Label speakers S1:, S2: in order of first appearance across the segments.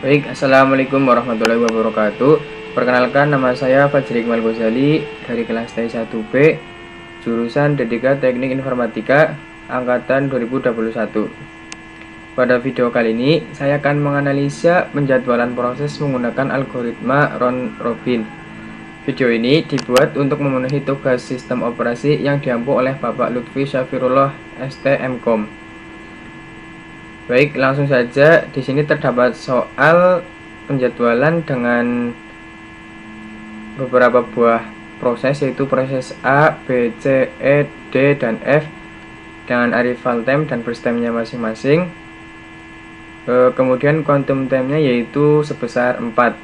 S1: Baik, Assalamualaikum warahmatullahi wabarakatuh. Perkenalkan, nama saya Fajri Iqbal Ghazali dari kelas T1B, jurusan DTK Teknik Informatika, angkatan 2021. Pada video kali ini, saya akan menganalisa penjadwalan proses menggunakan algoritma round-robin. Video ini dibuat untuk memenuhi tugas sistem operasi yang diampu oleh Bapak Lutfi Syafirullah STMkom. Baik, langsung saja. Di sini terdapat soal penjadwalan dengan beberapa buah proses, yaitu proses A, B, C, E, D, dan F dengan arrival time dan burst time-nya masing-masing. Kemudian quantum time-nya yaitu sebesar 4.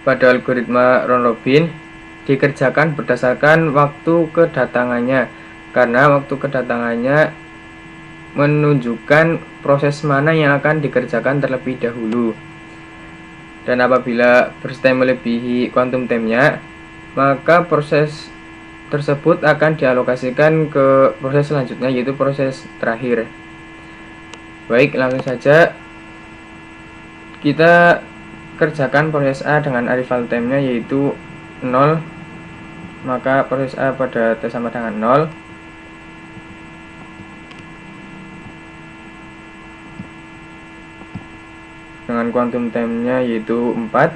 S1: Pada algoritma round robin dikerjakan berdasarkan waktu kedatangannya, karena waktu kedatangannya menunjukkan proses mana yang akan dikerjakan terlebih dahulu. Dan apabila burst time melebihi quantum time-nya, maka proses tersebut akan dialokasikan ke proses selanjutnya, yaitu proses terakhir. Baik, langsung saja kita kerjakan proses A dengan arrival time-nya yaitu 0. Maka proses A pada T sama dengan 0. Dengan quantum time-nya yaitu 4.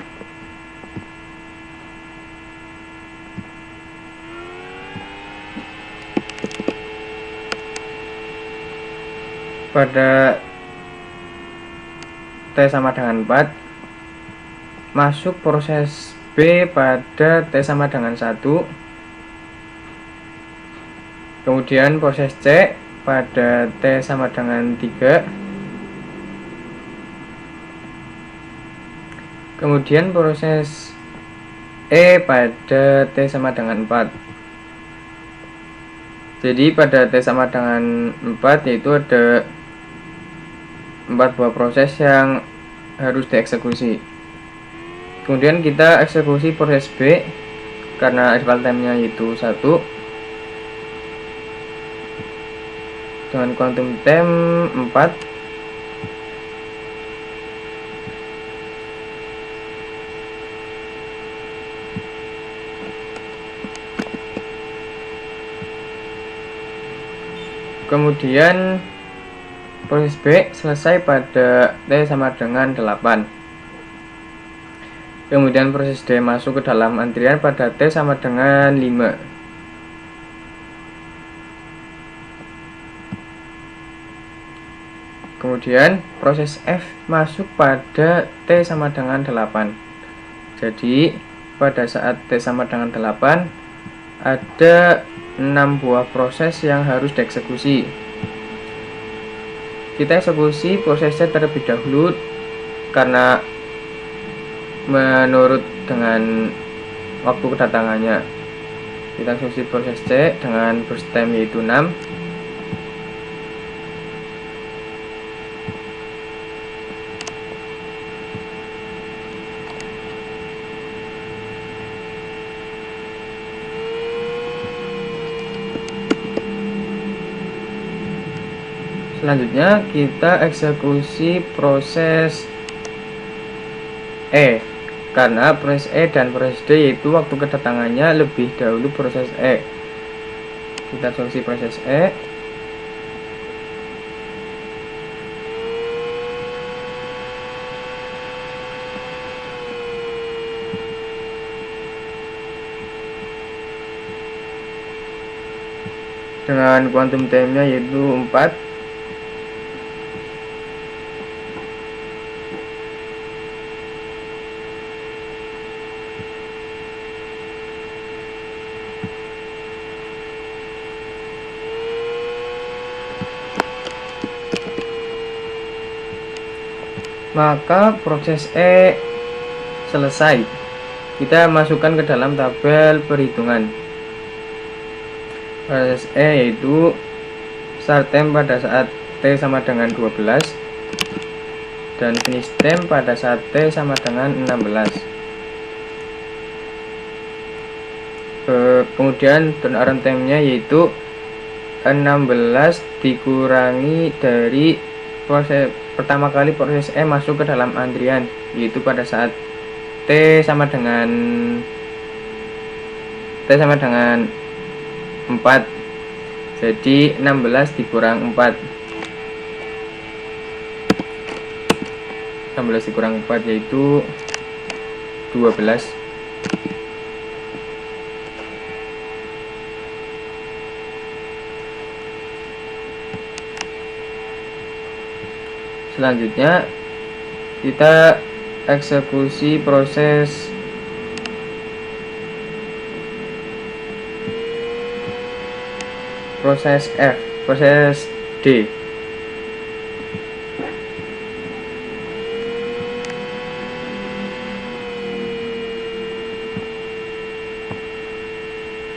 S1: Pada T sama dengan 4, masuk proses B pada T sama dengan 1. Kemudian proses C pada T sama dengan 3. Kemudian proses E pada T sama dengan 4. Jadi pada T sama dengan 4 yaitu ada 4 buah proses yang harus dieksekusi. Kemudian kita eksekusi proses B karena arrival time-nya yaitu 1 dengan quantum time 4. Kemudian proses B selesai pada T sama dengan 8. Kemudian proses D masuk ke dalam antrian pada T sama dengan 5. Kemudian proses F masuk pada T sama dengan 8. Jadi pada saat T sama dengan 8 ada 6 buah proses yang harus dieksekusi. Kita eksekusi prosesnya terlebih dahulu karena menurut dengan waktu kedatangannya. Kita eksekusi proses C dengan burst time yaitu 6. Selanjutnya kita eksekusi proses E, karena proses E dan proses D yaitu waktu kedatangannya lebih dahulu proses E. Kita eksekusi proses E. Dengan quantum time-nya yaitu 4. Maka proses E selesai. Kita masukkan ke dalam tabel perhitungan. Proses E yaitu start time pada saat T sama dengan 12 dan finish time pada saat T sama dengan 16. Kemudian turnaround time-nya yaitu 16 dikurangi dari pertama kali proses E masuk ke dalam antrian, yaitu pada saat T sama dengan 4. Jadi 16 dikurang 4. 16 dikurang 4 yaitu 12. Selanjutnya kita eksekusi proses F, proses D.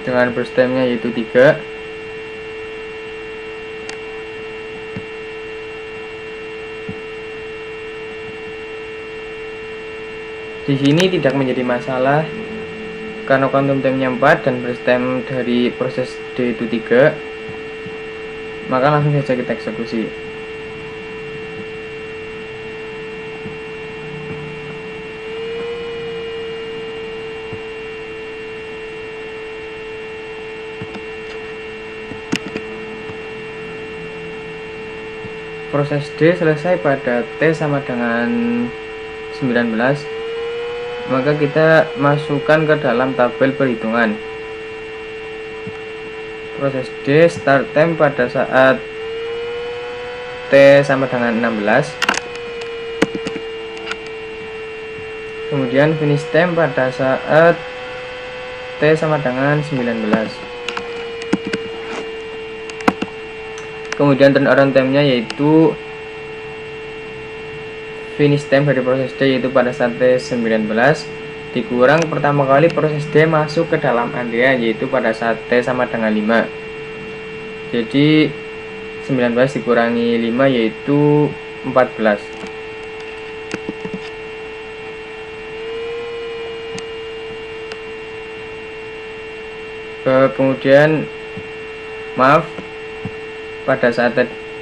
S1: Dengan burst time-nya yaitu 3. Di sini tidak menjadi masalah karena quantum time-nya 4 dan burst time dari proses D itu 3, maka langsung saja kita eksekusi. Proses D selesai pada T sama dengan 19, maka kita masukkan ke dalam tabel perhitungan. Proses D start time pada saat T sama dengan 16, kemudian finish time pada saat T sama dengan 19, kemudian turnaround time-nya yaitu finish time dari proses D yaitu pada saat T19 dikurang pertama kali proses D masuk ke dalam antrian yaitu pada saat T sama dengan 5. Jadi 19 dikurangi 5 yaitu 14. Kemudian pada saat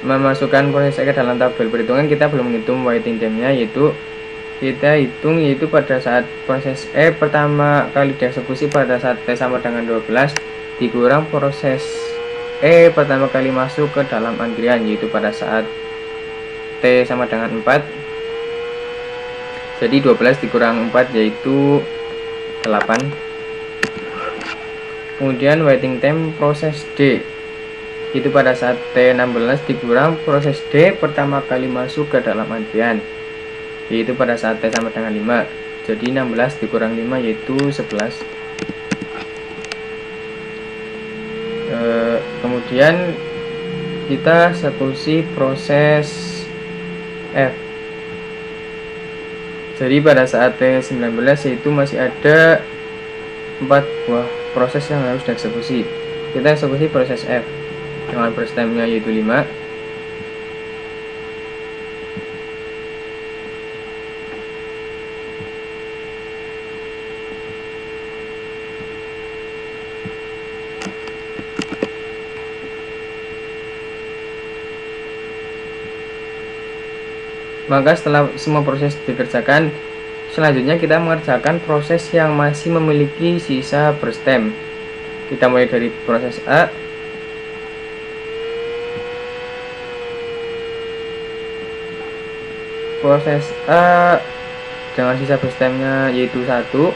S1: memasukkan proses E ke dalam tabel perhitungan kita belum menghitung waiting time-nya, yaitu kita hitung yaitu pada saat proses E pertama kali dieksekusi pada saat T sama dengan 12 dikurang proses E pertama kali masuk ke dalam antrian yaitu pada saat T sama dengan 4. Jadi 12 dikurang 4 yaitu 8. Kemudian waiting time proses D itu pada saat T16 dikurang proses D pertama kali masuk ke dalam antrian yaitu pada saat T sama dengan 5. Jadi 16 dikurang 5 yaitu 11. Kemudian kita eksekusi proses F. Jadi pada saat T19 yaitu masih ada 4 buah proses yang harus dieksekusi. Kita eksekusi proses F dengan burst time-nya yaitu 5. Maka setelah semua proses dikerjakan, selanjutnya kita mengerjakan proses yang masih memiliki sisa burst time. Kita mulai dari proses A. Proses A dengan sisa burst time-nya yaitu 1.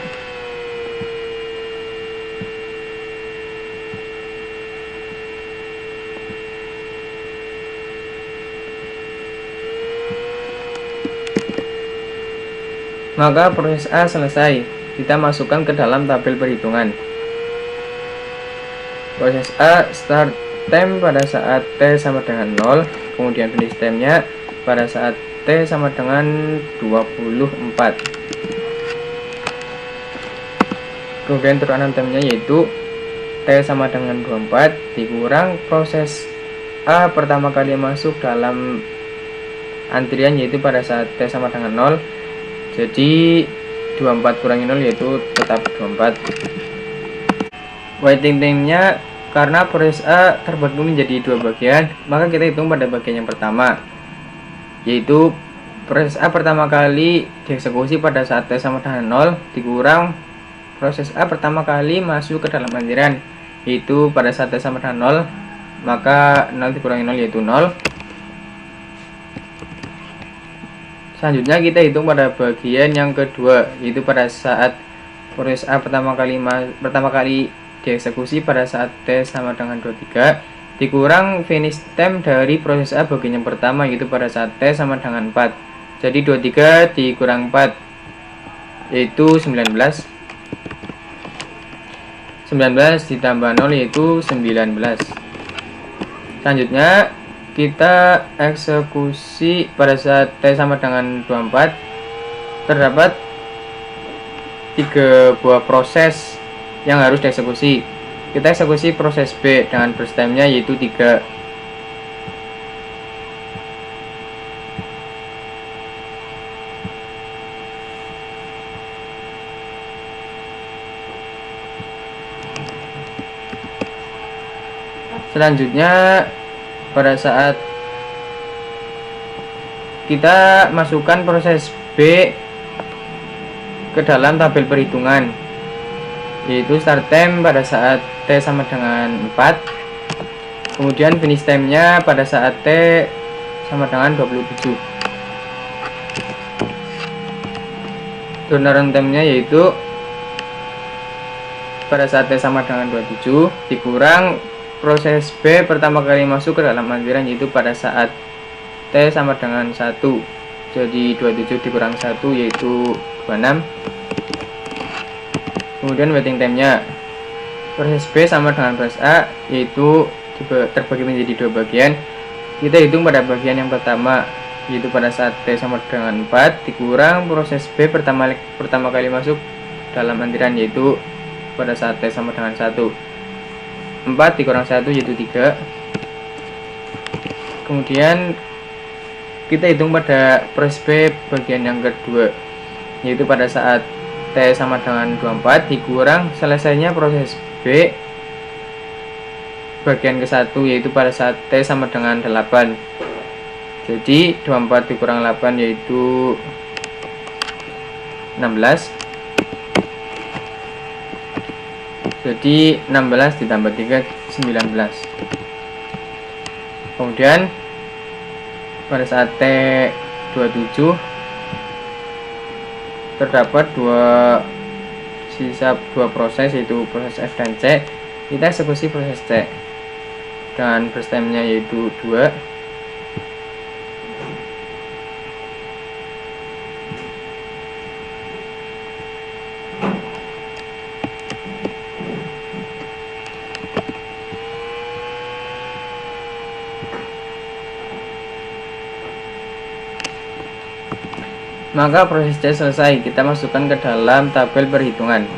S1: Maka proses A selesai. Kita masukkan ke dalam tabel perhitungan. Proses A start time pada saat T sama dengan 0, kemudian finish time-nya pada saat T sama dengan 24. Kemudian turnaround time-nya yaitu T sama dengan 24 dikurang proses A pertama kali masuk dalam antrian yaitu pada saat T sama dengan 0. Jadi 24 kurangi 0 yaitu tetap 24. Waiting time-nya karena proses A terbagi menjadi 2 bagian, maka kita hitung pada bagian yang pertama yaitu proses A pertama kali dieksekusi pada saat T sama dengan 0 dikurang proses A pertama kali masuk ke dalam aliran, yaitu pada saat T sama dengan 0, maka 0 dikurangi 0 yaitu 0. Selanjutnya kita hitung pada bagian yang kedua, yaitu pada saat proses A pertama kali dieksekusi pada saat T sama dengan 23 dikurang finish time dari proses A bagian yang pertama, yaitu pada saat T sama dengan 4. Jadi 23 dikurang 4 yaitu 19. 19 ditambah 0 yaitu 19. Selanjutnya kita eksekusi pada saat T sama dengan 24. Terdapat 3 buah proses yang harus dieksekusi. Kita eksekusi proses B dengan burst time-nya yaitu 3. Selanjutnya pada saat kita masukkan proses B ke dalam tabel perhitungan, yaitu start time pada saat T sama dengan 4, kemudian finish time-nya pada saat T sama dengan 27. Turnaround time-nya yaitu pada saat T sama dengan 27 dikurang proses B pertama kali masuk ke dalam aliran, yaitu pada saat T sama dengan 1. Jadi 27 dikurang 1 yaitu 26. Kemudian waiting time-nya proses B sama dengan proses A, yaitu terbagi menjadi 2 bagian. Kita hitung pada bagian yang pertama, yaitu pada saat T sama dengan 4 dikurang proses B pertama kali masuk dalam aliran, yaitu pada saat T sama dengan 1. 4 dikurang 1 yaitu 3. Kemudian kita hitung pada proses B bagian yang kedua, yaitu pada saat T sama dengan 24 dikurang selesainya proses B bagian ke-1, yaitu pada saat T sama dengan 8. Jadi 24 dikurang 8 yaitu 16. Jadi 16 ditambah 3 19. Kemudian pada saat T 27 terdapat sisa dua proses, yaitu proses F dan C. Kita eksekusi proses C dengan burst time-nya yaitu 2. Maka proses C selesai. Kita masukkan ke dalam tabel perhitungan.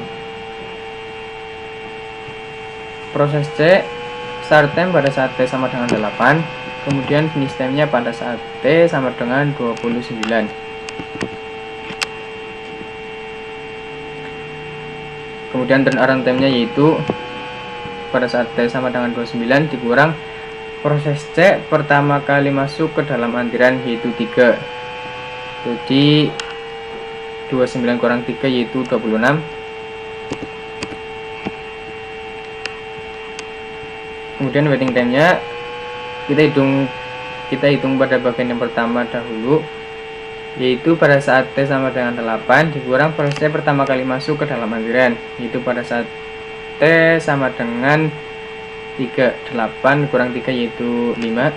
S1: Proses C start time pada saat T sama dengan 8, kemudian finish time-nya pada saat T sama dengan 29. Kemudian turnaround time-nya yaitu pada saat T sama dengan 29 dikurang proses C pertama kali masuk ke dalam aliran, yaitu 3. Jadi 29 kurang 3 yaitu 26. Kemudian waiting time-nya kita hitung pada bagian yang pertama dahulu, yaitu pada saat T sama dengan 8 dikurang proses C pertama kali masuk ke dalam aliran, yaitu pada saat T sama dengan 3. 8 kurang 3 yaitu 5.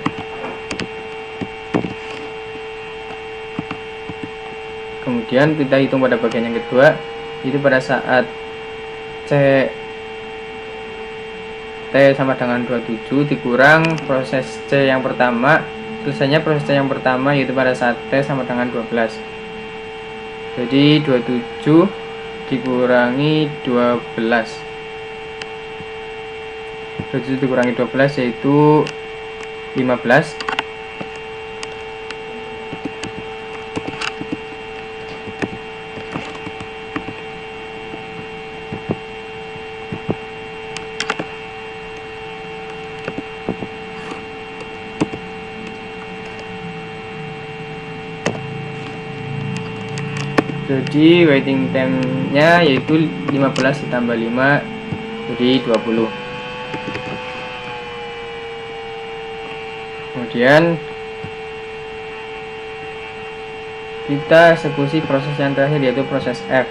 S1: Kemudian kita hitung pada bagian yang kedua, itu pada saat T sama dengan 27 dikurang proses C yang pertama, selesainya proses C yang pertama yaitu pada saat T sama dengan 12. Jadi 27 dikurangi 12. 27 dikurangi 12 yaitu 15. Jadi waiting time-nya yaitu 15 ditambah 5 jadi 20. Kemudian kita eksekusi proses yang terakhir yaitu proses F.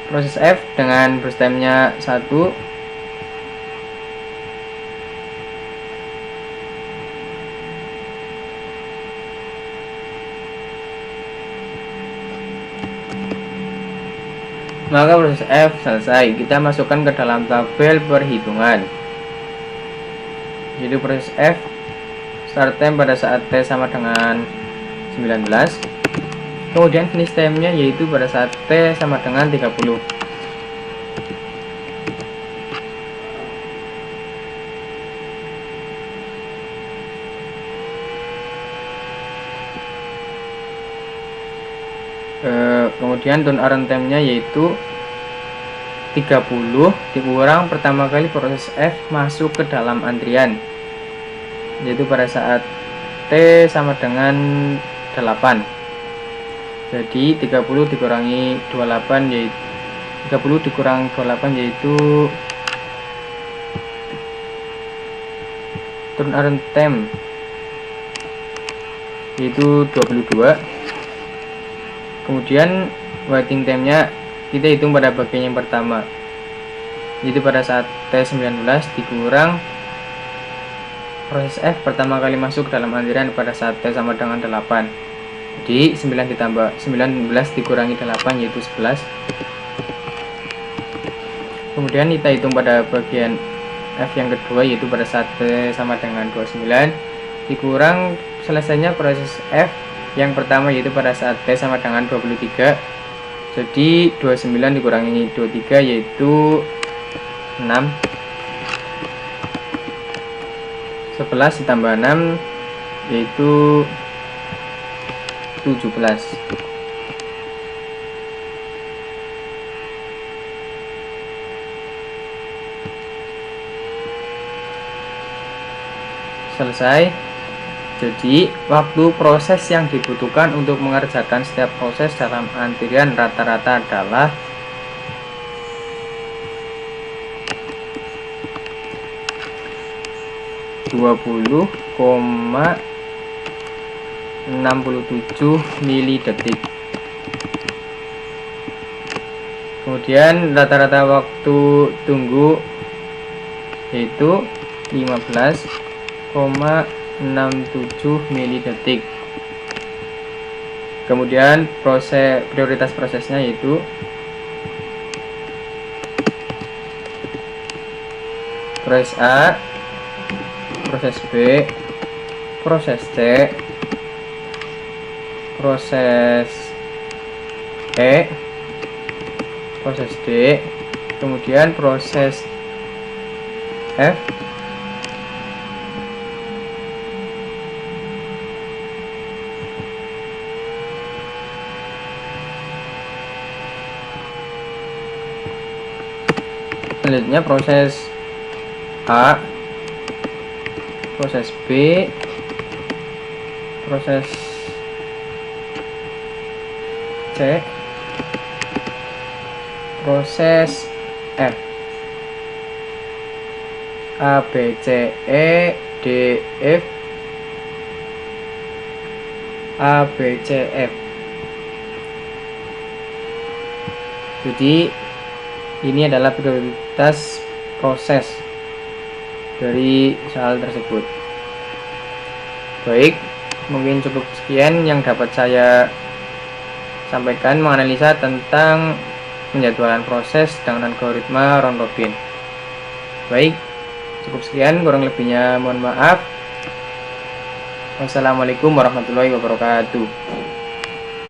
S1: Proses F dengan burst time-nya 1, maka proses F selesai. Kita masukkan ke dalam tabel perhitungan. Jadi proses F start time pada saat T sama dengan 19. Kemudian finish time-nya yaitu pada saat T sama dengan 30. Kemudian turnaround time-nya yaitu 30 dikurang pertama kali proses F masuk ke dalam antrian, yaitu pada saat T sama dengan 8. Jadi 30 dikurangi 28 yaitu 30 dikurang 28 yaitu turnaround time yaitu 22. Kemudian waiting time-nya kita hitung pada bagian yang pertama, yaitu pada saat T19 dikurang proses F pertama kali masuk dalam antrian pada saat T sama dengan 8. Jadi 19 dikurangi 8 yaitu 11. Kemudian kita hitung pada bagian F yang kedua yaitu pada saat T sama dengan 29 dikurang selesainya proses F yang pertama yaitu pada saat T sama dengan 23. Jadi 29 dikurangi 23 yaitu 6. 11 ditambah 6 yaitu 17. Selesai. Jadi waktu proses yang dibutuhkan untuk mengerjakan setiap proses dalam antrian rata-rata adalah 20,67 milidetik. Kemudian rata-rata waktu tunggu yaitu 15,67 milidetik. Kemudian prioritas prosesnya yaitu proses A, proses B, proses C, proses E, proses D, kemudian proses F, selanjutnya proses A, proses B, proses C, proses F. A, B, C, E, D, F, A, B, C, F. Jadi ini adalah prioritas proses dari soal tersebut. Baik, mungkin cukup sekian yang dapat saya sampaikan menganalisa tentang penjadwalan proses dengan algoritma round robin. Baik, cukup sekian, kurang lebihnya mohon maaf. Wassalamualaikum warahmatullahi wabarakatuh.